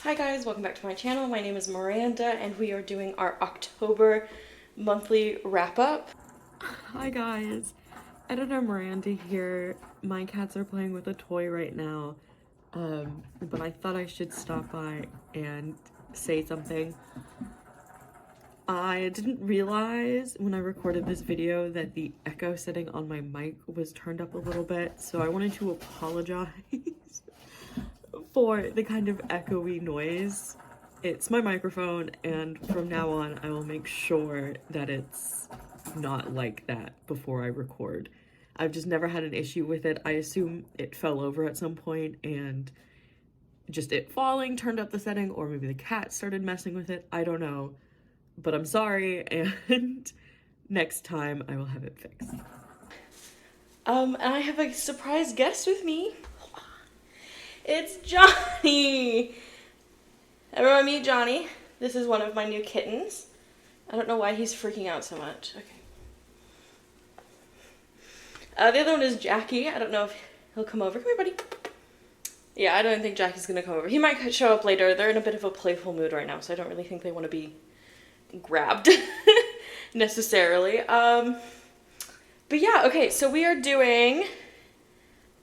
Hi guys, welcome back to my channel. My name is Miranda and we are doing our October monthly wrap-up. Hi guys, Editor Miranda here. My cats are playing with a toy right now, but I thought I should stop by and say something. I didn't realize when I recorded this video that the echo setting on my mic was turned up a little bit, so I wanted to apologize for the kind of echoey noise. It's my microphone, and from now on I will make sure that it's not like that before I record. I've just never had an issue with it. I assume it fell over at some point and just it falling turned up the setting, or maybe the cat started messing with it. I don't know, but I'm sorry, and next time I will have it fixed. And I have a surprise guest with me. It's Johnny! Everyone meet Johnny. This is one of my new kittens. I don't know why he's freaking out so much. Okay. The other one is Jackie. I don't know if he'll come over. Come here, buddy. Yeah, I don't think Jackie's gonna come over. He might show up later. They're in a bit of a playful mood right now, so I don't really think they want to be grabbed necessarily. But yeah, okay, so we are doing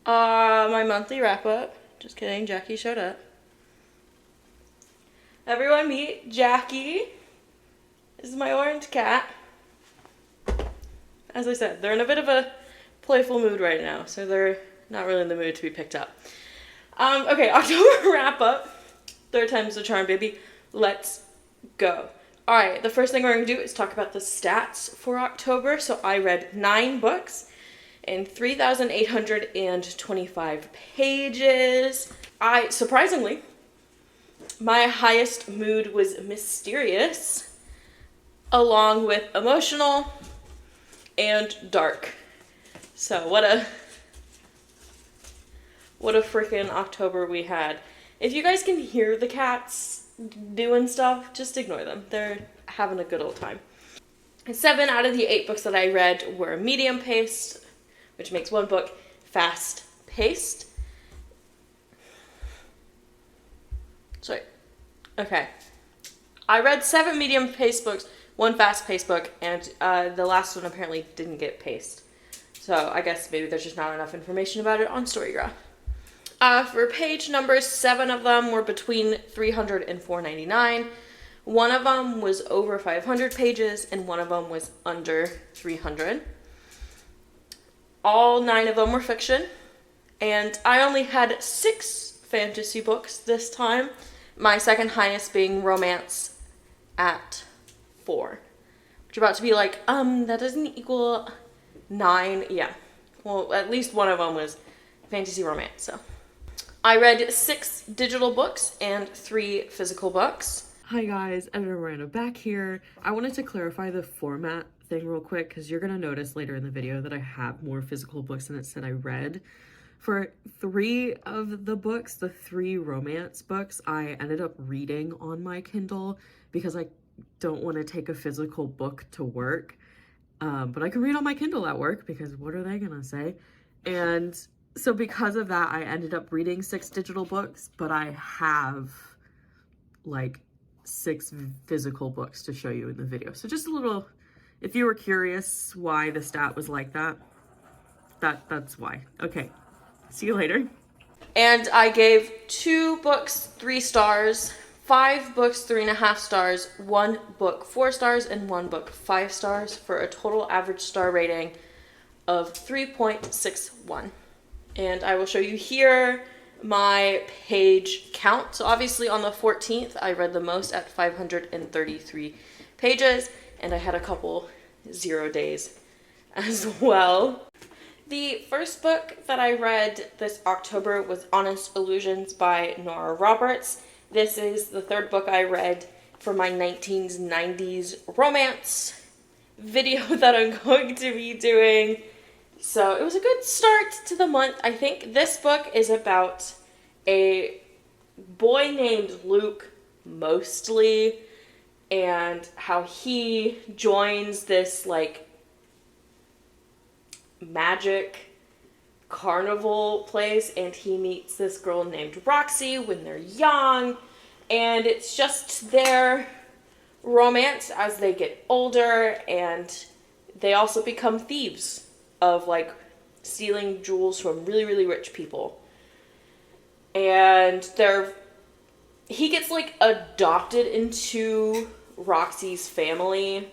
my monthly wrap-up. Just kidding, Jackie showed up. Everyone meet Jackie. This is my orange cat. As I said, they're in a bit of a playful mood right now, so they're not really in the mood to be picked up. Okay, October wrap-up. Third time's the charm, baby. Let's go. Alright, the first thing we're going to do is talk about the stats for October. So I read 9 books in 3,825 pages. Surprisingly, my highest mood was mysterious, along with emotional and dark. So what a freaking October we had. If you guys can hear the cats doing stuff, just ignore them. They're having a good old time. 7 out of the 8 books that I read were medium paced, which makes one book fast paced. Sorry. Okay. I read 7 medium paced books, 1 fast paced book, and the last one apparently didn't get paced. So I guess maybe there's just not enough information about it on Storygraph. For page numbers, 7 of them were between 300 and 499. One of them was over 500 pages, and one of them was under 300. All 9 of them were fiction, and I only had 6 fantasy books this time. My second highest being romance at 4. Which are about to be like, that doesn't equal 9. Yeah. Well, at least one of them was fantasy romance, so. I read 6 digital books and 3 physical books. Hi guys, Editor Miranda back here. I wanted to clarify the format thing real quick because you're going to notice later in the video that I have more physical books than it said I read. For 3 of the books, the 3 romance books, I ended up reading on my Kindle because I don't want to take a physical book to work. But I can read on my Kindle at work because what are they going to say? And so because of that, I ended up reading 6 digital books, but I have like 6 physical books to show you in the video. So just a little, if you were curious why the stat was like that, that's why. Okay, see you later. And I gave 2 books 3 stars, 5 books 3.5 stars, 1 book 4 stars, and 1 book 5 stars for a total average star rating of 3.61. And I will show you here my page count. So obviously on the 14th, I read the most at 533 pages, and I had a couple 0 days as well. The first book that I read this October was Honest Illusions by Nora Roberts. This is the 3rd book I read for my 1990s romance video that I'm going to be doing. So it was a good start to the month. I think this book is about a boy named Luke, mostly, and how he joins this like magic carnival place, and he meets this girl named Roxy when they're young, And it's just their romance as they get older, and they also become thieves of like stealing jewels from really, really rich people. And he gets like adopted into Roxy's family.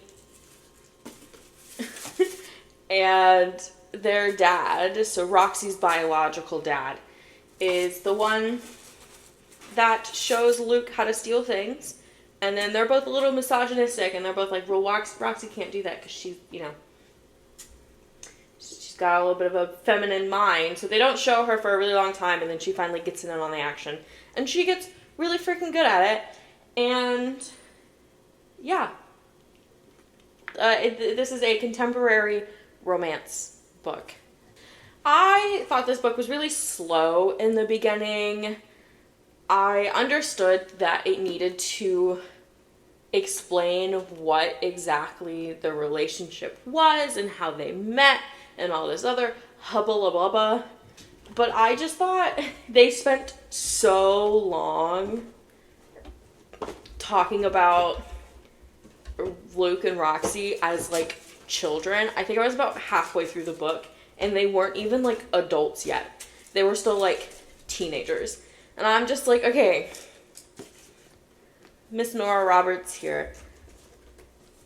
And their dad, so Roxy's biological dad, is the one that shows Luke how to steal things. And then they're both a little misogynistic, and they're both like, well, Roxy can't do that because she's, she's got a little bit of a feminine mind. So they don't show her for a really long time, and then she finally gets in on the action. And she gets really freaking good at it. And yeah. This is a contemporary romance book. I thought this book was really slow in the beginning. I understood that it needed to explain what exactly the relationship was and how they met and all this other hubba blah blah. But I just thought they spent so long talking about Luke and Roxy as like children. I think I was about halfway through the book, and they weren't even like adults yet. They were still like teenagers. And I'm just like, okay, Miss Nora Roberts here.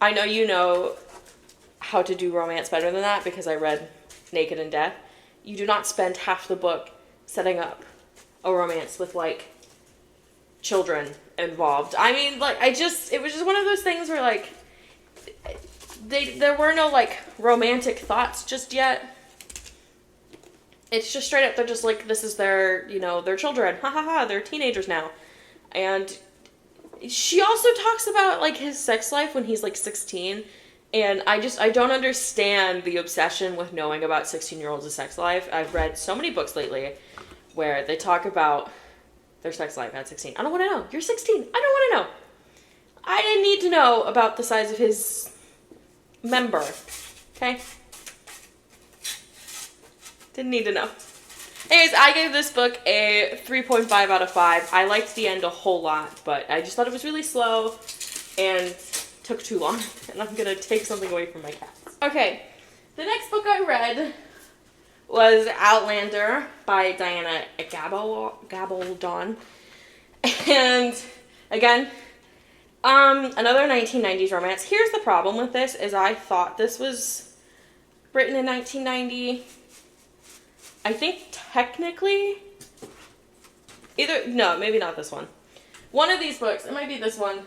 I know you know how to do romance better than that because I read Naked in Death. You do not spend half the book setting up a romance with like children involved. I mean, like, it was just one of those things where like there were no like romantic thoughts just yet. It's just straight up, they're just like, this is their, their children. Ha ha ha, they're teenagers now. And she also talks about, like, his sex life when he's, like, 16. And I don't understand the obsession with knowing about 16-year-olds' sex life. I've read so many books lately where they talk about their sex life at 16. I don't want to know. You're 16. I don't want to know. I didn't need to know about the size of his member. Okay? Didn't need to know. Anyways, I gave this book a 3.5 out of 5. I liked the end a whole lot, but I just thought it was really slow and took too long. And I'm going to take something away from my cats. Okay, the next book I read was Outlander by Diana Gabaldon. And again, another 1990s romance. Here's the problem with this is I thought this was written in 1990. I think technically, no, maybe not this one. One of these books, it might be this one.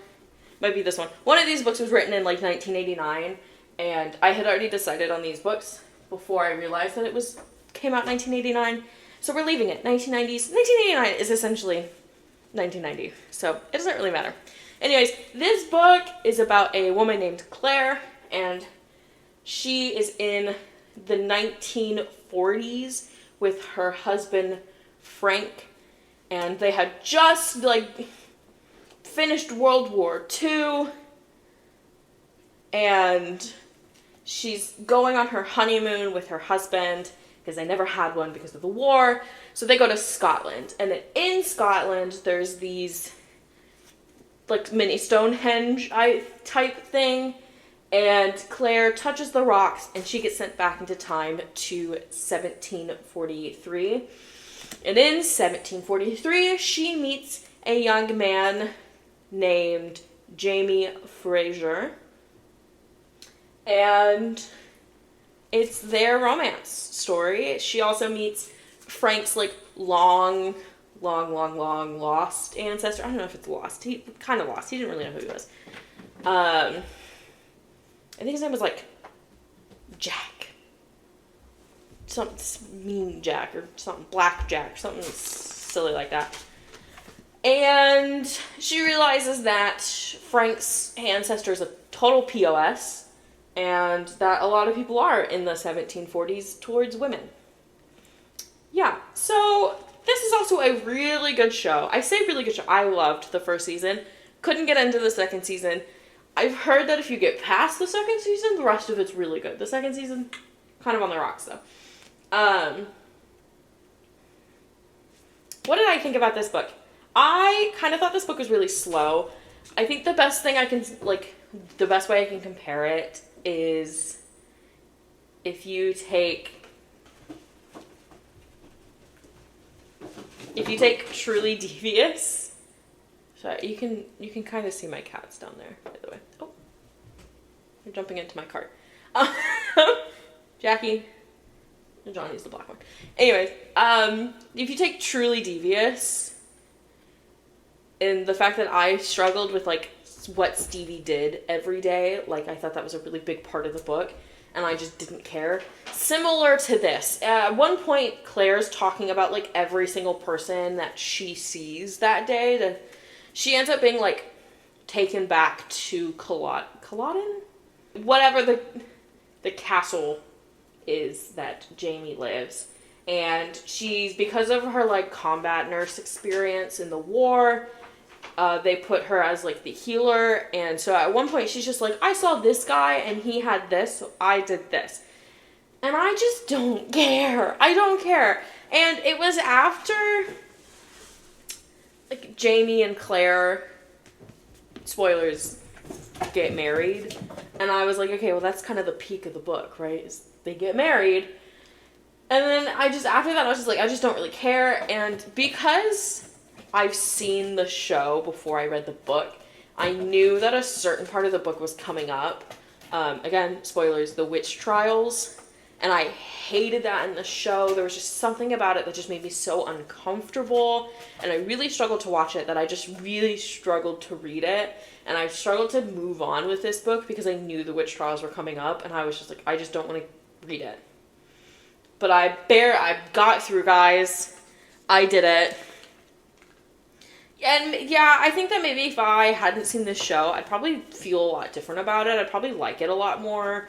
One of these books was written in like 1989, and I had already decided on these books before I realized that it came out 1989. So we're leaving it. 1990s. 1989 is essentially 1990, so it doesn't really matter. Anyways, this book is about a woman named Claire, and she is in the 1940s with her husband Frank, and they had just like finished World War II, and she's going on her honeymoon with her husband because they never had one because of the war. So they go to Scotland, and in Scotland there's these like mini Stonehenge type thing. And Claire touches the rocks, and she gets sent back into time to 1743. And in 1743, she meets a young man named Jamie Fraser. And it's their romance story. She also meets Frank's, like, long lost ancestor. I don't know if it's lost. He kind of lost. He didn't really know who he was. I think his name was, like, Jack. Something mean Jack or something, Black Jack, something silly like that. And she realizes that Frank's ancestor is a total POS, and that a lot of people are in the 1740s towards women. Yeah, so this is also a really good show. I say really good show. I loved the first season. Couldn't get into the second season. I've heard that if you get past the second season, the rest of it's really good. The second season, kind of on the rocks, though. What did I think about this book? I kind of thought this book was really slow. I think the best thing I can, like, the best way I can compare it is if you take Truly Devious. So you can kind of see my cats down there, by the way. Oh, they're jumping into my cart. Jackie. Johnny's the black one. Anyways, if you take Truly Devious, and the fact that I struggled with, like, what Stevie did every day, like, I thought that was a really big part of the book, and I just didn't care. Similar to this, at one point, Claire's talking about, like, every single person that she sees that day. She ends up being, like, taken back to Culloden? Whatever the castle is that Jamie lives. And she's, because of her, like, combat nurse experience in the war, they put her as, like, the healer. And so at one point she's just like, I saw this guy and he had this, so I did this. And I just don't care. I don't care. And it was after, like, Jamie and Claire, spoilers, get married. And I was like, okay, well, that's kind of the peak of the book, right? Is they get married. And then after that, I was just like, I just don't really care. And because I've seen the show before I read the book, I knew that a certain part of the book was coming up. Again, spoilers, the witch trials. And I hated that in the show. There was just something about it that just made me so uncomfortable. And I really struggled to watch it, that I just really struggled to read it. And I struggled to move on with this book because I knew the witch trials were coming up. And I was just like, I just don't want to read it. But I got through, guys. I did it. And yeah, I think that maybe if I hadn't seen this show, I'd probably feel a lot different about it. I'd probably like it a lot more.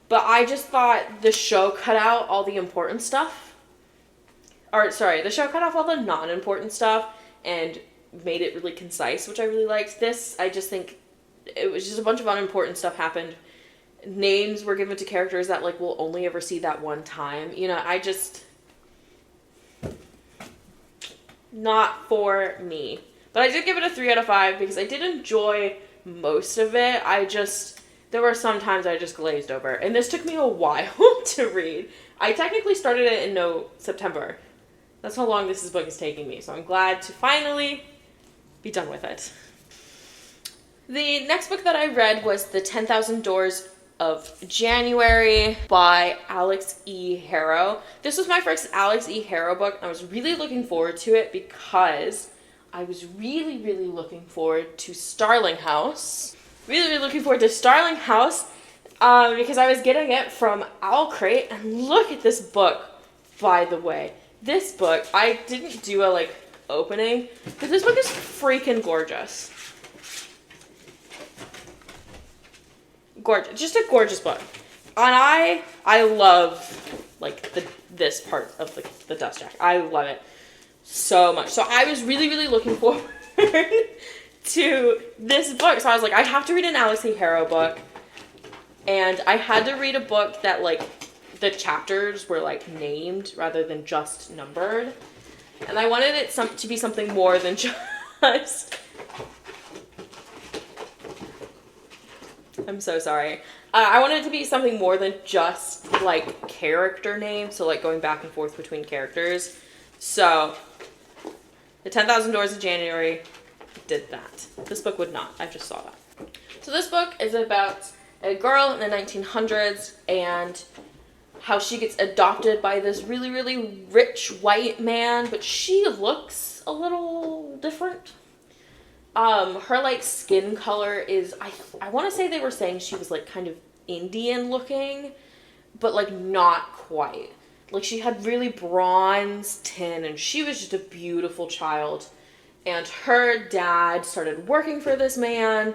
But I just thought the show cut out all the important stuff. Or, sorry, the show cut off all the non-important stuff and made it really concise, which I really liked. This, I just think it was just a bunch of unimportant stuff happened. Names were given to characters that, like, we'll only ever see that one time. You know, I just... not for me. But I did give it a 3 out of 5 because I did enjoy most of it. There were some times I just glazed over. And this took me a while to read. I technically started it in September. That's how long this book is taking me. So I'm glad to finally be done with it. The next book that I read was The 10,000 Doors of January by Alex E. Harrow. This was my first Alex E. Harrow book. I was really looking forward to it because I was really, really looking forward to Starling House. Really, really looking forward to Starling House because I was getting it from Owl Crate. And look at this book, by the way. This book, I didn't do a, opening, but this book is freaking gorgeous. Gorgeous. Just a gorgeous book. And I love, this part of the dust jacket. I love it so much. So I was really, really looking forward to this book. So I was like, I have to read an Alex E. Harrow book. And I had to read a book that, the chapters were, named rather than just numbered. And I wanted it to be something more than just... I'm so sorry. I wanted it to be something more than just, character names. So, going back and forth between characters. So, The 10,000 Doors of January did that. This book would not. I just saw that. So, this book is about a girl in the 1900s and how she gets adopted by this really, really rich white man. But she looks a little different. Her, skin color is, I want to say they were saying she was, kind of Indian looking, but, not quite. She had really bronze tin, and she was just a beautiful child. And her dad started working for this man,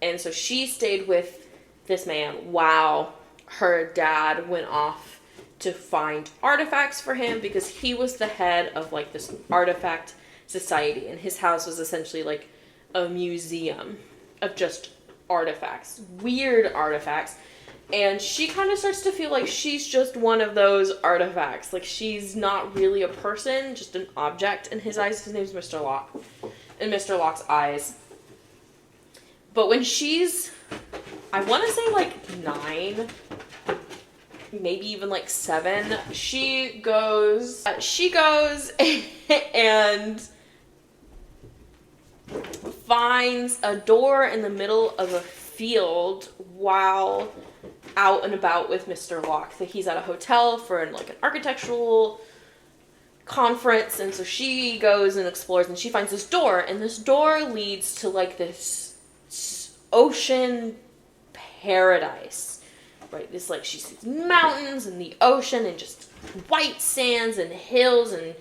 and so she stayed with this man while her dad went off to find artifacts for him, because he was the head of, this artifact society, and his house was essentially, a museum of just artifacts, weird artifacts, and she kind of starts to feel like she's just one of those artifacts. She's not really a person, just an object in his eyes. His name's Mr. Locke. in Mr. Locke's eyes. But when she's, I want to say like 9, maybe even like 7, she goes and finds a door in the middle of a field while out and about with Mr. Locke. That he's at a hotel for like an architectural conference, and so she goes and explores, and she finds this door, and this door leads to like this ocean paradise, right? This, like, she sees mountains and the ocean and just white sands and hills and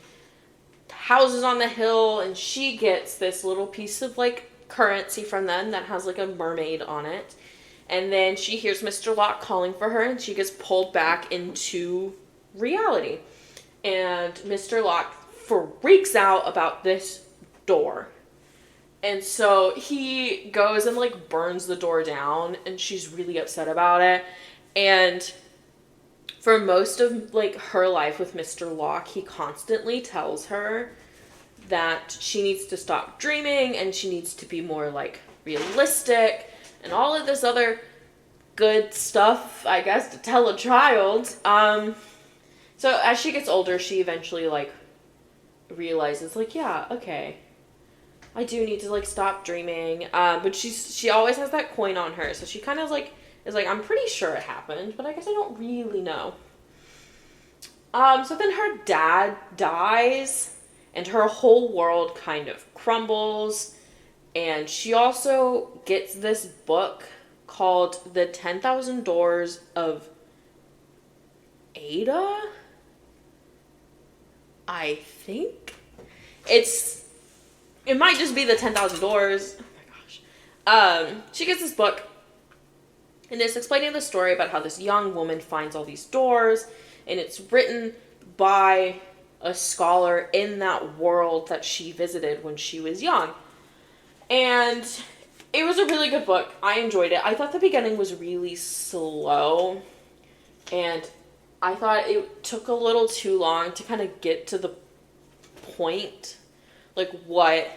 houses on the hill, and she gets this little piece of like currency from them that has like a mermaid on it. And then she hears Mr. Locke calling for her, and she gets pulled back into reality. And Mr. Locke freaks out about this door. And so he goes and like burns the door down, and she's really upset about it. And for most of like her life with Mr. Locke, he constantly tells her that she needs to stop dreaming and she needs to be more like realistic and all of this other good stuff, I guess, to tell a child. So as she gets older, she eventually like realizes like, yeah, okay, I do need to like stop dreaming. But she always has that coin on her, so she kind of like is like, I'm pretty sure it happened, but I guess I don't really know. So then her dad dies, and her whole world kind of crumbles. And she also gets this book called The 10,000 Doors of Ada? I think. It might just be The 10,000 Doors. Oh my gosh. She gets this book, and it's explaining the story about how this young woman finds all these doors, and it's written by a scholar in that world that she visited when she was young. And it was a really good book. I enjoyed it. I thought the beginning was really slow, and I thought it took a little too long to kind of get to the point, like what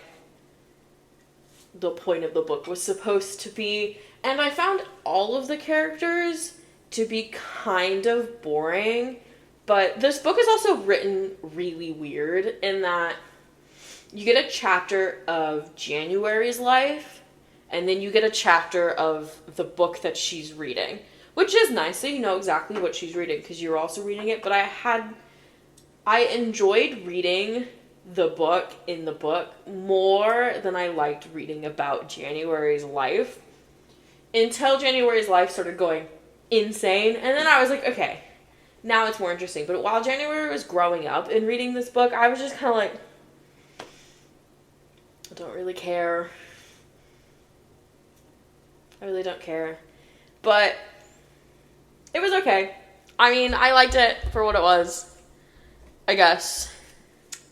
the point of the book was supposed to be. And I found all of the characters to be kind of boring. But this book is also written really weird in that you get a chapter of January's life, and then you get a chapter of the book that she's reading, which is nice, so you know exactly what she's reading because you're also reading it. But I enjoyed reading the book in the book more than I liked reading about January's life, until January's life started going insane, and then I was like, okay, now it's more interesting. But while January was growing up and reading this book, I was just kind of like, I don't really care. I really don't care. But it was okay. I mean, I liked it for what it was, I guess.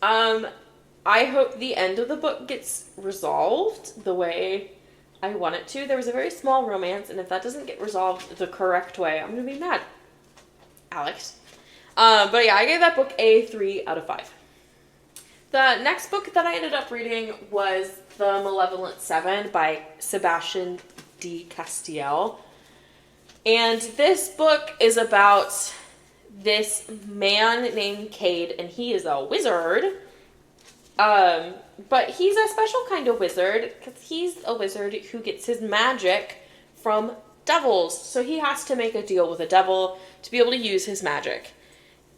I hope the end of the book gets resolved the way I want it to. There was a very small romance, and if that doesn't get resolved the correct way, I'm going to be mad. Alex. But yeah, I gave that book a 3 out of 5. The next book that I ended up reading was The Malevolent Seven by Sebastian D. Castiel. And this book is about this man named Cade, and he is a wizard. But he's a special kind of wizard, because he's a wizard who gets his magic from devils. So he has to make a deal with a devil to be able to use his magic.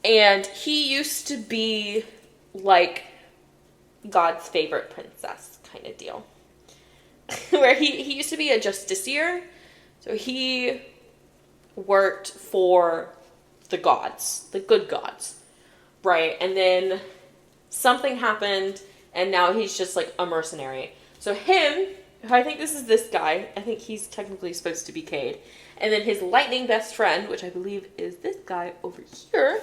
And he used to be like God's favorite princess kind of deal. Where he used to be a justiciar. So he worked for the gods, the good gods. Right? And then something happened, and now he's just like a mercenary. So him, I think this is this guy, I think he's technically supposed to be Cade. And then his lightning best friend, which I believe is this guy over here,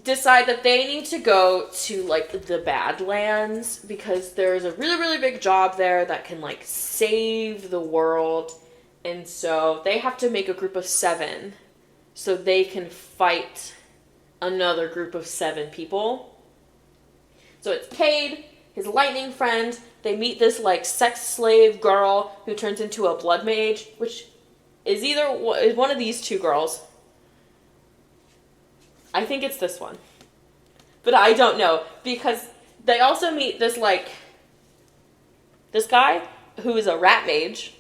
decide that they need to go to like the Badlands because there's a really, really big job there that can like save the world. And so they have to make a group of 7 so they can fight another group of 7 people. So it's Cade, his lightning friend. They meet this, like, sex slave girl who turns into a blood mage, which is is one of these two girls. I think it's this one. But I don't know, because they also meet this, like, this guy who is a rat mage.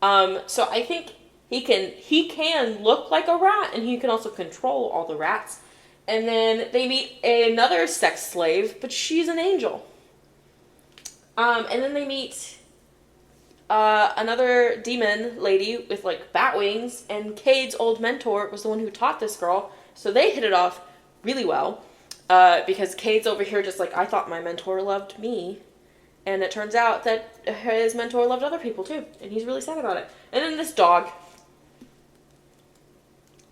So I think he can look like a rat, and he can also control all the rats. And then they meet another sex slave, but she's an angel. And then they meet another demon lady with, like, bat wings, and Cade's old mentor was the one who taught this girl, so they hit it off really well, because Cade's over here just like, I thought my mentor loved me, and it turns out that his mentor loved other people too, and he's really sad about it. And then this dog.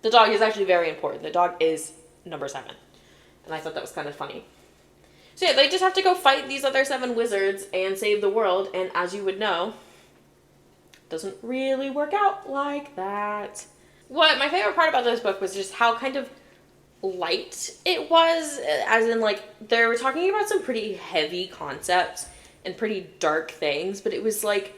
The dog is actually very important. The dog is number 7, and I thought that was kind of funny. So yeah, they just have to go fight these other 7 wizards and save the world, and as you would know, it doesn't really work out like that. What my favorite part about this book was just how kind of light it was, as in, like, they were talking about some pretty heavy concepts and pretty dark things, but it was, like,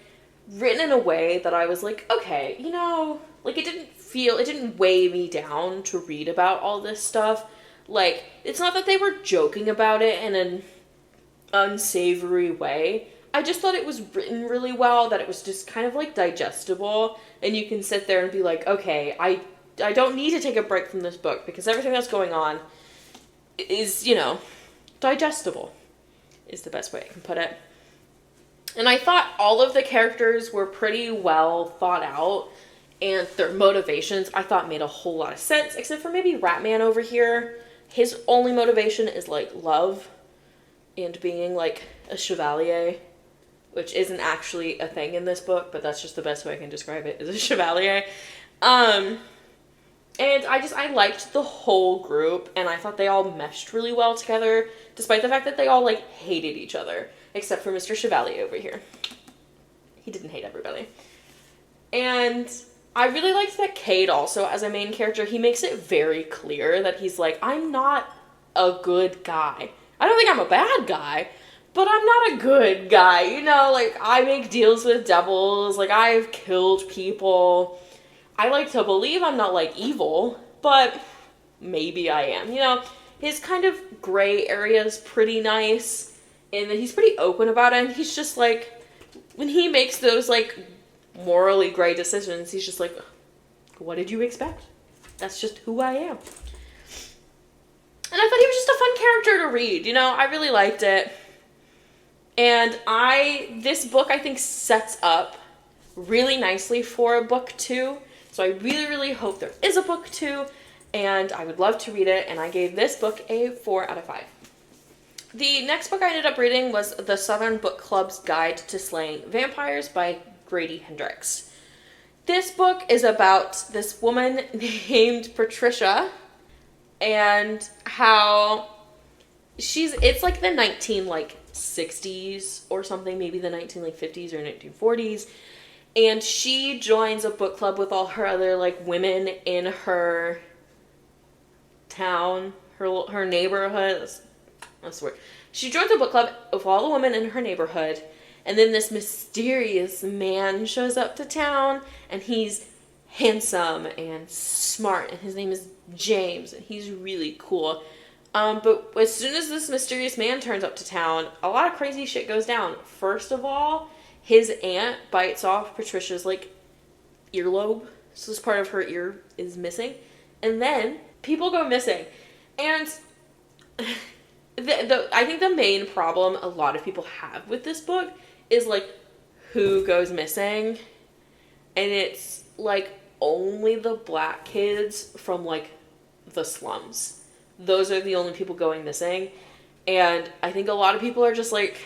written in a way that I was like, okay, you know, like, it didn't weigh me down to read about all this stuff. Like, it's not that they were joking about it in an unsavory way. I just thought it was written really well, that it was just kind of, like, digestible, and you can sit there and be like, okay, I don't need to take a break from this book, because everything that's going on is, you know, digestible, is the best way I can put it. And I thought all of the characters were pretty well thought out, and their motivations, I thought, made a whole lot of sense, except for maybe Ratman over here. His only motivation is, like, love and being, like, a chevalier, which isn't actually a thing in this book, but that's just the best way I can describe it, is a chevalier. And I liked the whole group, and I thought they all meshed really well together, despite the fact that they all, like, hated each other, except for Mr. Chevalier over here. He didn't hate everybody. And I really liked that Cade also, as a main character, he makes it very clear that he's like, I'm not a good guy. I don't think I'm a bad guy, but I'm not a good guy. You know, like, I make deals with devils, like, I've killed people. I like to believe I'm not, like, evil, but maybe I am. You know, his kind of gray area is pretty nice, and that he's pretty open about it, and he's just like, when he makes those, like, morally gray decisions, he's just like, what did you expect? That's just who I am. And I thought he was just a fun character to read, you know, I really liked it. And this book, I think, sets up really nicely for a book 2. So I really, really hope there is a book 2, and I would love to read it, and I gave this book a 4 out of 5. The next book I ended up reading was The Southern Book Club's Guide to Slaying Vampires by Grady Hendrix. This book is about this woman named Patricia, and how it's like the 1960s or something, maybe the 1950s or 1940s, and she joins a book club with all her other, like, women in her town, her neighborhood. That's the word. She joins a book club with all the women in her neighborhood, and then this mysterious man shows up to town, and he's handsome and smart, and his name is James, and he's really cool. But as soon as this mysterious man turns up to town, a lot of crazy shit goes down. First of all, his aunt bites off Patricia's, like, earlobe, so this part of her ear is missing, and then people go missing. And I think the main problem a lot of people have with this book is, like, who goes missing, and it's, like, only the black kids from, like, the slums. Those are the only people going missing, and I think a lot of people are just, like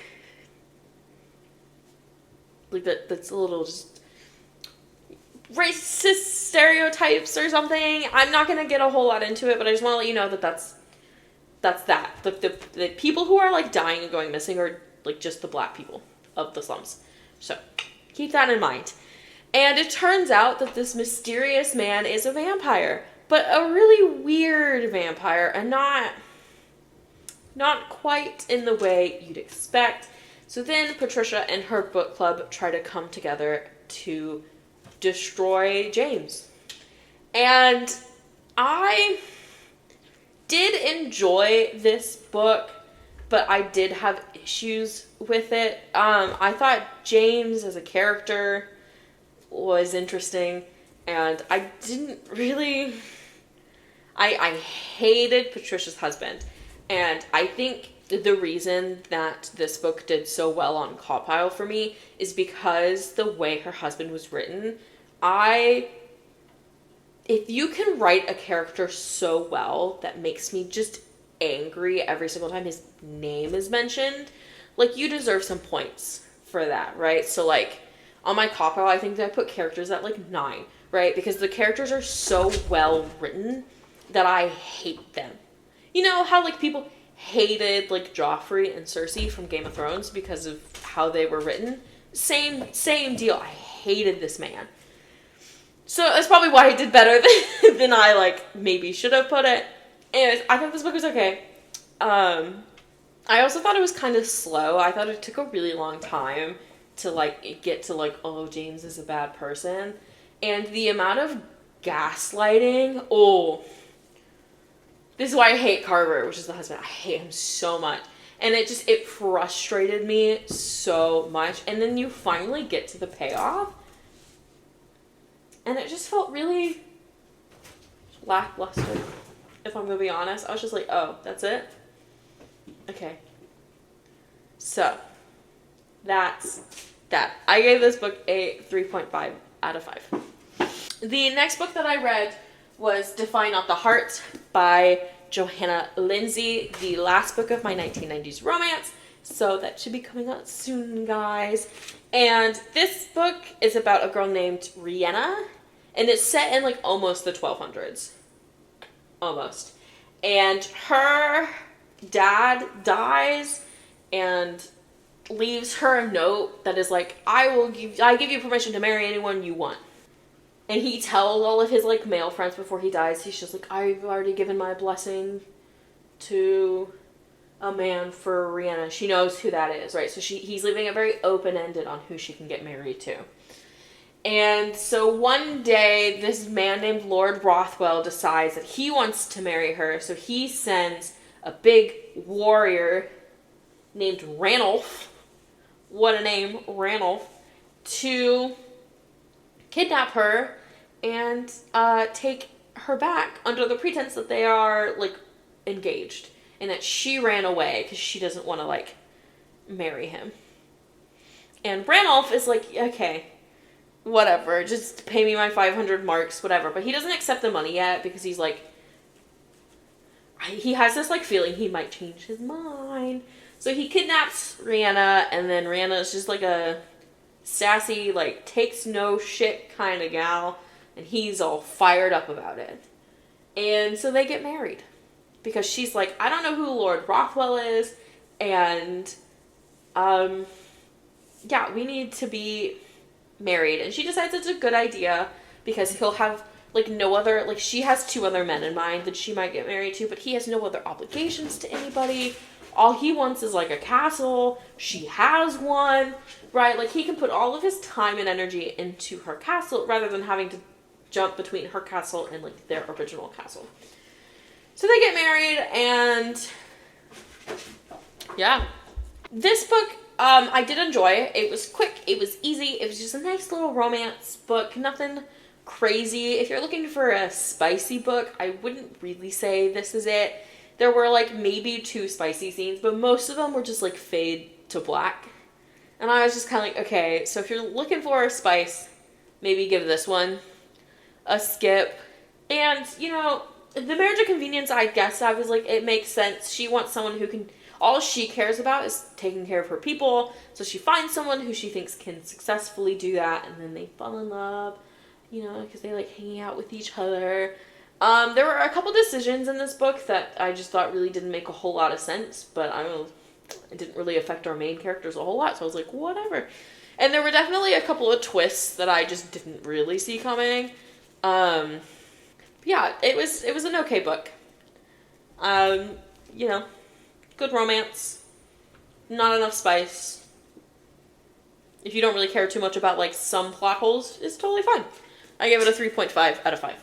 that's a little just racist stereotypes or something. I'm not gonna get a whole lot into it, but I just want to let you know that that's that. The people who are, like, dying and going missing are, like, just the black people of the slums. So keep that in mind. And it turns out that this mysterious man is a vampire, but a really weird vampire, and not not quite in the way you'd expect. So then Patricia and her book club try to come together to destroy James. And I did enjoy this book, but I did have issues with it. I thought James as a character was interesting, and I didn't really... I hated Patricia's husband, and I think the reason that this book did so well on Cawpile for me is because the way her husband was written. If you can write a character so well that makes me just angry every single time his name is mentioned, like, you deserve some points for that, right? So, like, on my Cawpile, I think that I put characters at, like, 9, right? Because the characters are so well written that I hate them. You know how, like, people hated, like, Joffrey and Cersei from Game of Thrones because of how they were written? Same deal. I hated this man. So that's probably why I did better than I, like, maybe should have put it. Anyways, I thought this book was okay. I also thought it was kind of slow. I thought it took a really long time to, like, get to, like, oh, James is a bad person. And the amount of gaslighting, this is why I hate Carver, which is the husband. I hate him so much. And it frustrated me so much. And then you finally get to the payoff, and it just felt really lackluster, if I'm going to be honest. I was just like, oh, that's it? Okay. So, that's that. I gave this book a 3.5 out of 5. The next book that I read was Defy Not the Heart by Johanna Lindsey, the last book of my 1990s romance. So that should be coming out soon, guys. And this book is about a girl named Rhianna, and it's set in, like, almost the 1200s. Almost. And her dad dies and leaves her a note that is like, I give you permission to marry anyone you want. And he tells all of his, like, male friends before he dies, he's just like, I've already given my blessing to a man for Rhianna. She knows who that is, right? So he's leaving it very open-ended on who she can get married to. And so one day, this man named Lord Rothwell decides that he wants to marry her. So he sends a big warrior named Ranulf, what a name, Ranulf, to kidnap her and take her back under the pretense that they are, like, engaged. And that she ran away because she doesn't want to, like, marry him. And Ranulf is like, okay, whatever, just pay me my 500 marks, whatever. But he doesn't accept the money yet because he's like, he has this, like, feeling he might change his mind. So he kidnaps Rhianna, and then Rhianna is just like a sassy, like, takes no shit kind of gal, and he's all fired up about it. And so they get married. Because she's like, I don't know who Lord Rothwell is, and, yeah, we need to be married. And she decides it's a good idea, because he'll have, like, no other, like, she has 2 other men in mind that she might get married to, but he has no other obligations to anybody. All he wants is, like, a castle. She has one, right? Like, he can put all of his time and energy into her castle, rather than having to jump between her castle and, like, their original castle. So they get married, and yeah. This book, I did enjoy it. It was quick, it was easy, it was just a nice little romance book, nothing crazy. If you're looking for a spicy book, I wouldn't really say this is it. There were, like, maybe 2 spicy scenes, but most of them were just, like, fade to black. And I was just kind of like, okay, so if you're looking for a spice, maybe give this one a skip. And, you know, the marriage of convenience, I guess I was like, it makes sense. She wants someone who can, all she cares about is taking care of her people. So she finds someone who she thinks can successfully do that, and then they fall in love, you know, because they like hanging out with each other. There were a couple decisions in this book that I just thought really didn't make a whole lot of sense, but I don't know, it didn't really affect our main characters a whole lot, so I was like, whatever. And there were definitely a couple of twists that I just didn't really see coming. Yeah, it was an okay book. You know, good romance, not enough spice. If you don't really care too much about like some plot holes, it's totally fine. I gave it a 3.5 out of 5.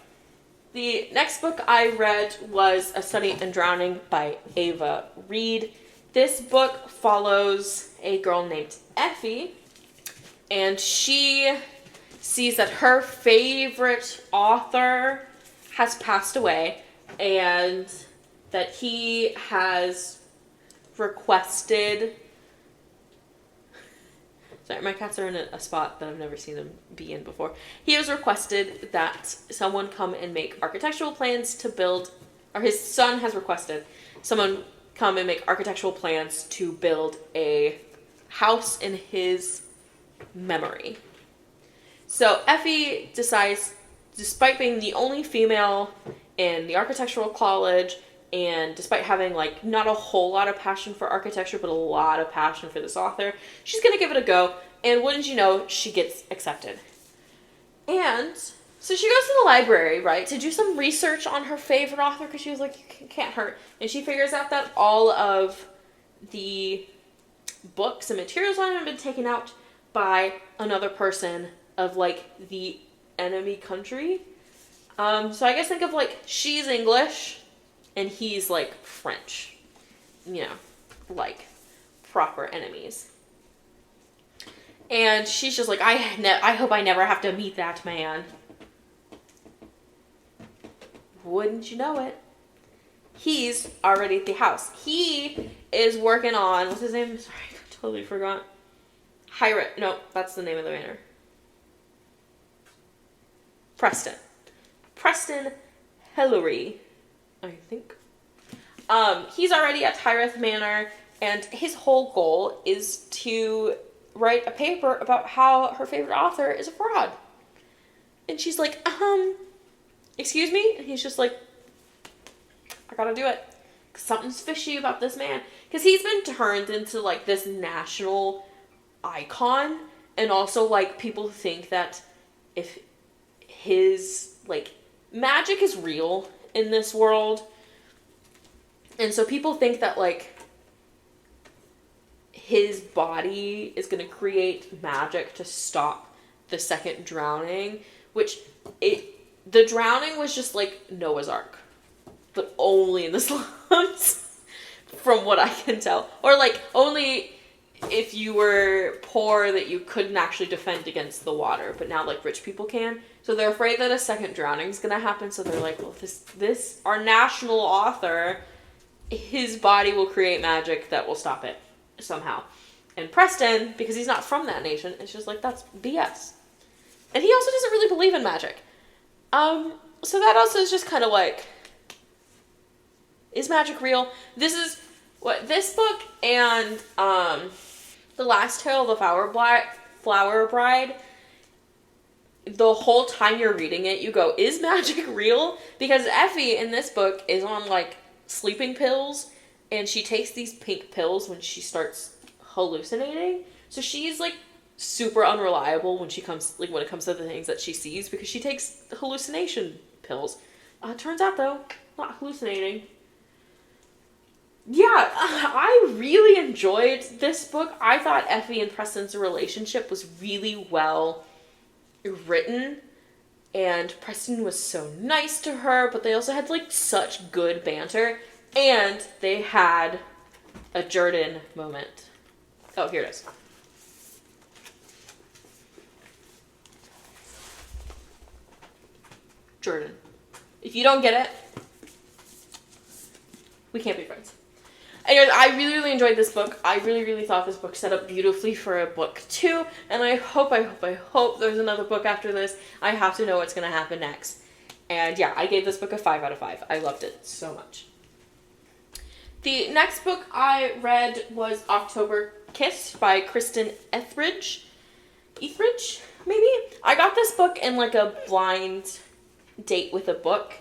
The next book I read was A Study in Drowning by Ava Reed. This book follows a girl named Effie, and she sees that her favorite author has passed away, and that he has requested... Sorry, my cats are in a spot that I've never seen them be in before. He has requested that someone come and make architectural plans to build, or his son has requested someone come and make architectural plans to build a house in his memory. So Effie decides, despite being the only female in the architectural college, and despite having like not a whole lot of passion for architecture, but a lot of passion for this author, she's gonna give it a go. And wouldn't you know, she gets accepted. And so she goes to the library, right, to do some research on her favorite author, because she was like, can't hurt. And she figures out that all of the books and materials on it have been taken out by another person of like the enemy country. So I guess think of like, she's English and he's like French, you know, like proper enemies. And she's just like, I hope I never have to meet that man. Wouldn't you know it? He's already at the house. He is working on, what's his name? Sorry, I totally forgot. No, that's the name of the manor. Preston Hillary, I think. He's already at Hyreth Manor, and his whole goal is to write a paper about how her favorite author is a fraud. And she's like, excuse me? And he's just like, I gotta do it. 'Cause something's fishy about this man. Because he's been turned into like this national icon. And also like people think that if his like magic is real in this world. And so people think that like his body is going to create magic to stop the second drowning, which the drowning was just like Noah's Ark, but only in the slums, from what I can tell. Or like only if you were poor that you couldn't actually defend against the water, but now like rich people can. So they're afraid that a second drowning is going to happen. So they're like, well, this our national author, his body will create magic that will stop it somehow. And Preston, because he's not from that nation, it's just like, that's BS. And he also doesn't really believe in magic. So that also is just kind of like, is magic real? This is what this book and The Last Tale of the Flower Bride, the whole time you're reading it, you go, is magic real? Because Effie in this book is on like sleeping pills, and she takes these pink pills when she starts hallucinating. So she's like super unreliable when it comes to the things that she sees, because she takes hallucination pills. Turns out though, not hallucinating. Yeah, I really enjoyed this book. I thought Effie and Preston's relationship was really well written, and Preston was so nice to her, but they also had like such good banter, and they had a Jordan moment. Oh, here it is. Jordan. If you don't get it, we can't be friends. Anyways, I really, really enjoyed this book. I really, really thought this book set up beautifully for a book 2. And I hope there's another book after this. I have to know what's going to happen next. And yeah, I gave this book a 5 out of 5. I loved it so much. The next book I read was October Kiss by Kristen Etheridge, maybe? I got this book in like a blind date with a book.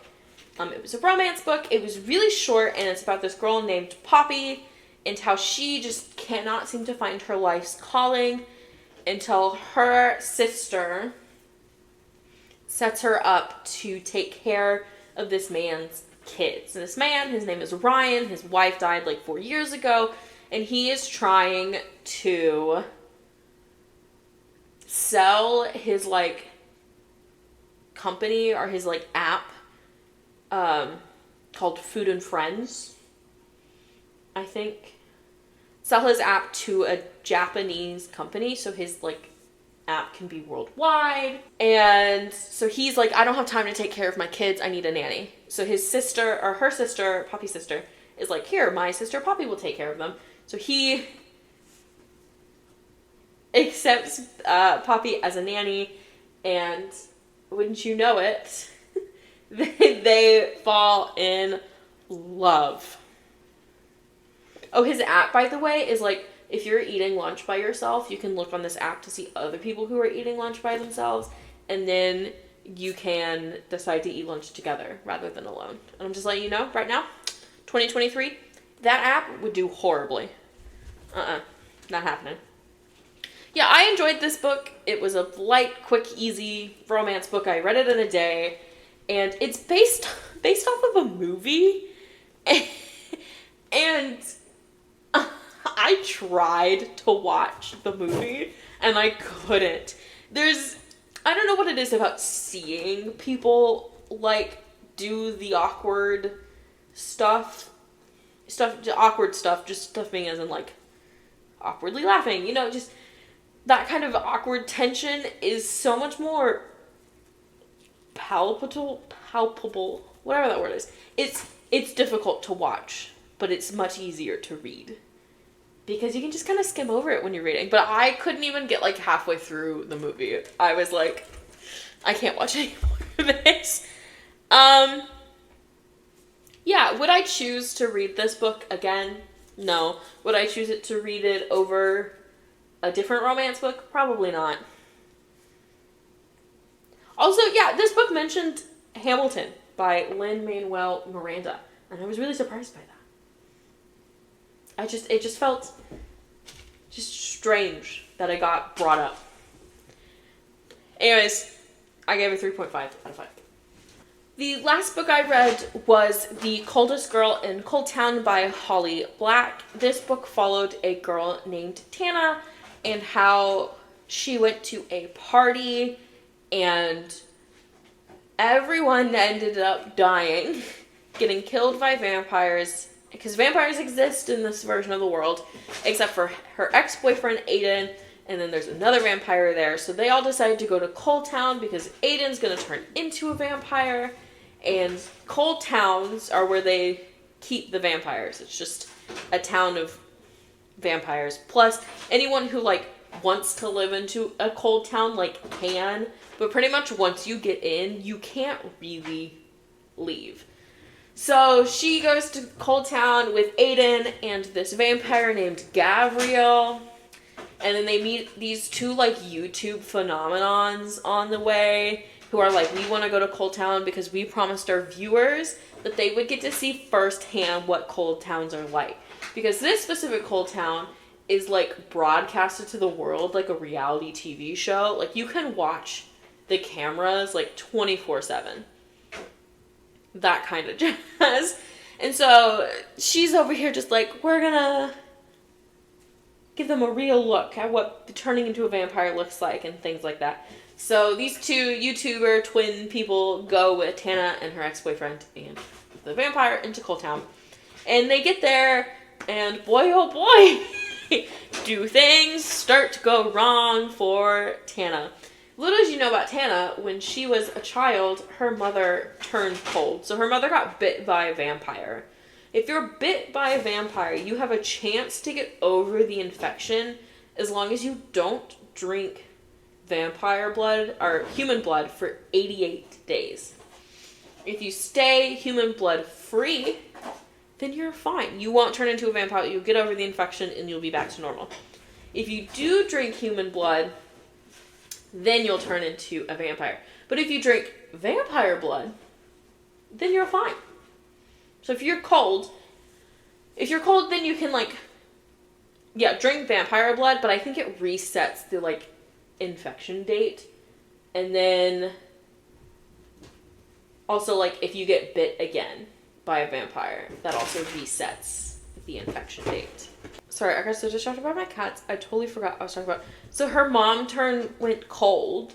It was a romance book. It was really short, and it's about this girl named Poppy and how she just cannot seem to find her life's calling until her sister sets her up to take care of this man's kids. And this man, his name is Ryan, his wife died like 4 years ago, and he is trying to sell his like company or his like app called Food and Friends, I think. Sell his app to a Japanese company so his like app can be worldwide. And so he's like, I don't have time to take care of my kids, I need a nanny. So his sister, or her sister, Poppy's sister, is like, here, my sister Poppy will take care of them. So he accepts Poppy as a nanny, and wouldn't you know it, they fall in love. Oh, his app, by the way, is like, if you're eating lunch by yourself, you can look on this app to see other people who are eating lunch by themselves, and then you can decide to eat lunch together rather than alone. And I'm just letting you know, right now, 2023, that app would do horribly. Not happening. Yeah, I enjoyed this book. It was a light, quick, easy romance book. I read it in a day, and it's based off of a movie, and I tried to watch the movie, and I couldn't. I don't know what it is about seeing people, like, do the awkward stuff, just stuff being as in, like, awkwardly laughing, you know, just that kind of awkward tension is so much more palpable, whatever that word is. It's difficult to watch, but it's much easier to read, because you can just kind of skim over it when you're reading. But I couldn't even get like halfway through the movie. I was like, I can't watch any more of this. Yeah, would I choose to read this book again? No. Would I choose it to read it over a different romance book? Probably not. Also, yeah, this book mentioned Hamilton by Lin-Manuel Miranda, and I was really surprised by that. It just felt just strange that it got brought up. Anyways, I gave it 3.5 out of 5. The last book I read was The Coldest Girl in Cold Town by Holly Black. This book followed a girl named Tana and how she went to a party and everyone ended up dying, getting killed by vampires, because vampires exist in this version of the world, except for her ex-boyfriend Aiden, and then there's another vampire there. So they all decided to go to Cold Town because Aiden's going to turn into a vampire, and cold towns are where they keep the vampires. It's just a town of vampires. Plus, anyone who, like, wants to live into a cold town, like, can, but pretty much once you get in, you can't really leave. So she goes to Cold Town with Aiden and this vampire named Gabriel. And then they meet these two, like, YouTube phenomenons on the way who are like, we want to go to Cold Town because we promised our viewers that they would get to see firsthand what cold towns are like. Because this specific Cold Town is, like, broadcasted to the world like a reality TV show. Like, you can watch the cameras, like, 24/7. That kind of jazz. And so she's over here just like, we're gonna give them a real look at what turning into a vampire looks like and things like that. So these two YouTuber twin people go with Tana and her ex-boyfriend and the vampire into Cold Town. And they get there, and boy oh boy, do things start to go wrong for Tana. Little as you know about Tana, when she was a child, her mother turned cold. So her mother got bit by a vampire. If you're bit by a vampire, you have a chance to get over the infection as long as you don't drink vampire blood or human blood for 88 days. If you stay human blood free, then you're fine. You won't turn into a vampire. You'll get over the infection and you'll be back to normal. If you do drink human blood, then you'll turn into a vampire. But if you drink vampire blood, then you're fine. So if you're cold, then you can, like, drink vampire blood, but I think it resets the, like, infection date. And then also, like, if you get bit again, by a vampire that also resets the infection date. Sorry, I got so distracted by my cats. I totally forgot what I was talking about. So her mom went cold,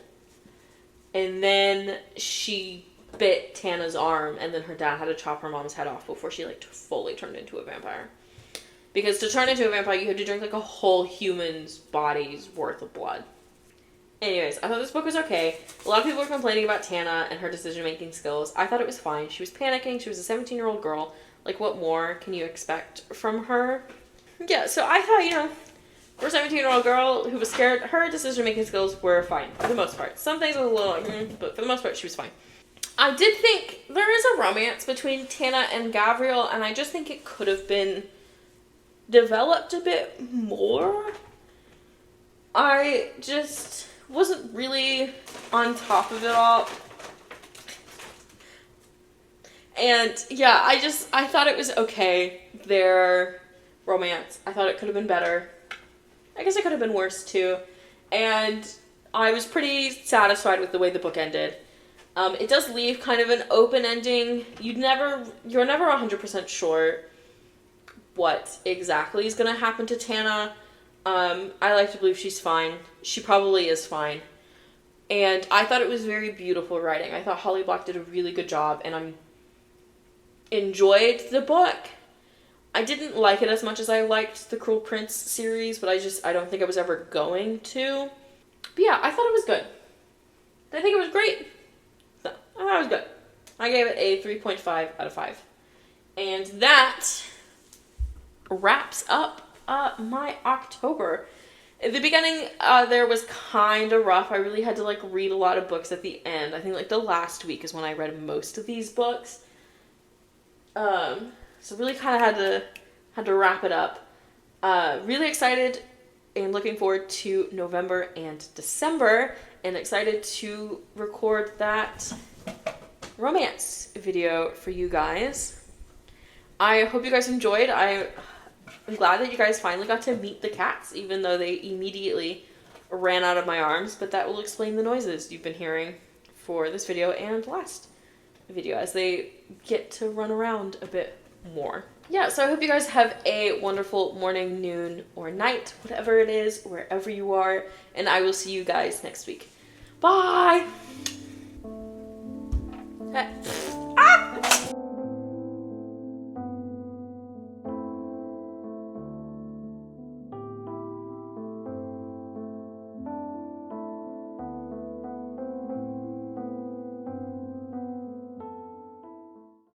and then she bit Tana's arm, and then her dad had to chop her mom's head off before she like fully turned into a vampire. Because to turn into a vampire, you have to drink like a whole human's body's worth of blood. Anyways, I thought this book was okay. A lot of people were complaining about Tana and her decision-making skills. I thought it was fine. She was panicking. She was a 17-year-old girl. Like, what more can you expect from her? Yeah, so I thought, you know, for a 17-year-old girl who was scared, her decision-making skills were fine, for the most part. Some things I was a little like, but for the most part, she was fine. I did think there is a romance between Tana and Gabriel, and I just think it could have been developed a bit more. I just wasn't really on top of it all. And yeah, I thought it was okay, their romance. I thought it could have been better. I guess it could have been worse too. And I was pretty satisfied with the way the book ended. It does leave kind of an open ending. You're never 100% sure what exactly is going to happen to Tana. I like to believe she's fine. She probably is fine. And I thought it was very beautiful writing. I thought Holly Black did a really good job, and I enjoyed the book. I didn't like it as much as I liked the Cruel Prince series, but I don't think I was ever going to. But yeah, I thought it was good. Did I think it was great? No, I thought it was good. I gave it a 3.5 out of 5. And that wraps up my October. At the beginning, there was kind of rough. I really had to like read a lot of books at the end. I think like the last week is when I read most of these books. So really kind of had to wrap it up. Really excited and looking forward to November and December, and excited to record that romance video for you guys. I hope you guys enjoyed. I'm glad that you guys finally got to meet the cats, even though they immediately ran out of my arms, but that will explain the noises you've been hearing for this video and last video as they get to run around a bit more. Yeah, so I hope you guys have a wonderful morning, noon, or night, whatever it is, wherever you are, and I will see you guys next week. Bye!